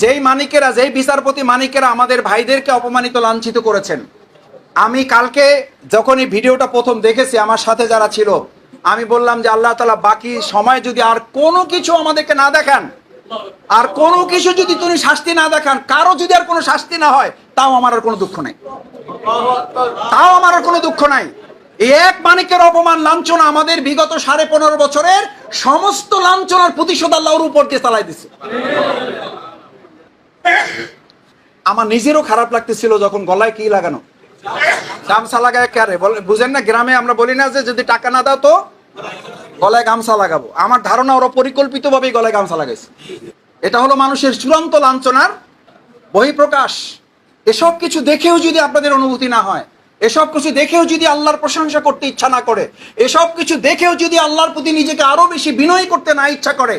যেই মানিকেরা, যেই বিচারপতি মানিকেরা আমাদের ভাইদেরকে অপমানিত লাঞ্ছিত করেছেন, আমি কালকে যখন এই ভিডিওটা প্রথম দেখেছি, আমার সাথে যারা ছিল, আমি বললাম যে আল্লাহ তাআলা বাকি সময় যদি আর কোনো কিছু আমাদেরকে না দেখান, আর কোনো কিছু যদি তুমি শাস্তি না দেখান, কারো যদি আর কোনো শাস্তি না হয়, তাও আমার আর কোনো দুঃখ নাই, তাও আমার আর কোনো দুঃখ নাই। এক মানিকের অপমান লাঞ্ছনা আমাদের বিগত 15.5 বছরের সমস্ত লাঞ্ছনার প্রতিশোধ আল্লাহর উপর দিয়ে চালাই দিছে। আমার নিজেরও খারাপ লাগতেছিল যখন গলায় কি লাগানো, গামছা লাগায় কারে বলে বুঝেন না, গ্রামে আমরা বলি না যে যদি টাকা না দাও তো গলায় গামছা লাগাবো। আমার ধারণা ওরা পরিকল্পিতভাবেই গলায় গামছা লাগাইছে। এটা হলো মানুষের চূড়ান্ত লাঞ্ছনার বহিঃপ্রকাশ। এসব কিছু দেখেও যদি আপনাদের অনুভূতি না হয়, এসব কিছু দেখেও যদি আল্লাহর প্রশংসা করতে ইচ্ছা না করে, এসব কিছু দেখেও যদি আল্লাহর প্রতি নিজেকে আরো বেশি বিনয়ী করতে না ইচ্ছা করে,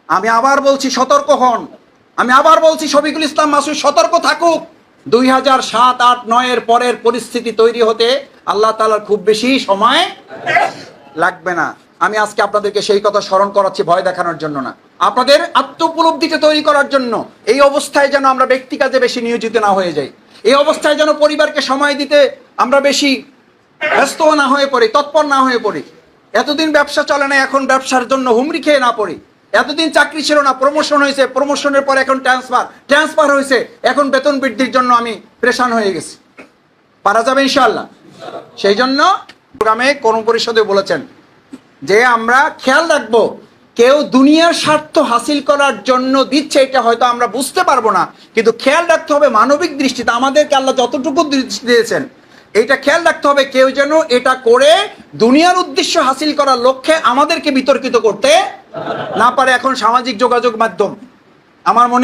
আমি আবার বলছি সতর্ক হন। আমি আবার বলছি শফিকুল ইসলাম মাসুদ সতর্ক থাকুক। 2007, 8, 9 এর পরের পরিস্থিতি তৈরি হতে আল্লাহ তাআলার খুব বেশি সময় লাগবে না। আমি আজকে আপনাদেরকে সেই কথা স্মরণ করাচ্ছি, ভয় দেখানোর জন্য না, আপনাদের আত্মোপলব্ধিকে তৈরি করার জন্য। এই অবস্থায় যেন আমরা ব্যক্তি কাজে বেশি নিয়োজিত না হয়ে যাই, এই অবস্থায় যেন পরিবারকে সময় দিতে আমরা বেশি ব্যস্ত না হয়ে পড়ি, তৎপর না হয়ে পড়ি। এতদিন ব্যবসা চলে না, এখন ব্যবসার জন্য হুমড়ি খেয়ে না পড়ি। এতদিন চাকরি ছিল না, প্রমোশন হয়েছে, প্রমোশনের পর এখন ট্রান্সফার হয়েছে, এখন বেতন বৃদ্ধির জন্য আমি পেরেশান হয়ে গেছি। পারা যাবে ইনশাআল্লাহ। সেই জন্য প্রোগ্রামে কোন পরিষদে বলেছেন যে আমরা খেয়াল রাখবো, কেউ দুনিয়ার স্বার্থ হাসিল করার জন্য দিচ্ছে এটা হয়তো আমরা বুঝতে পারবো না, কিন্তু খেয়াল রাখতে হবে মানবিক দৃষ্টিতে আমাদেরকে আল্লাহ যতটুকু দৃষ্টি দিয়েছেন, এটা খেয়াল রাখতে হবে কেউ যেন এটা করে দুনিয়ার উদ্দেশ্য হাসিল করার লক্ষ্যে আমাদেরকে বিতর্কিত করতে না পারে। এখন সামাজিক যোগাযোগ মাধ্যম আমার মনে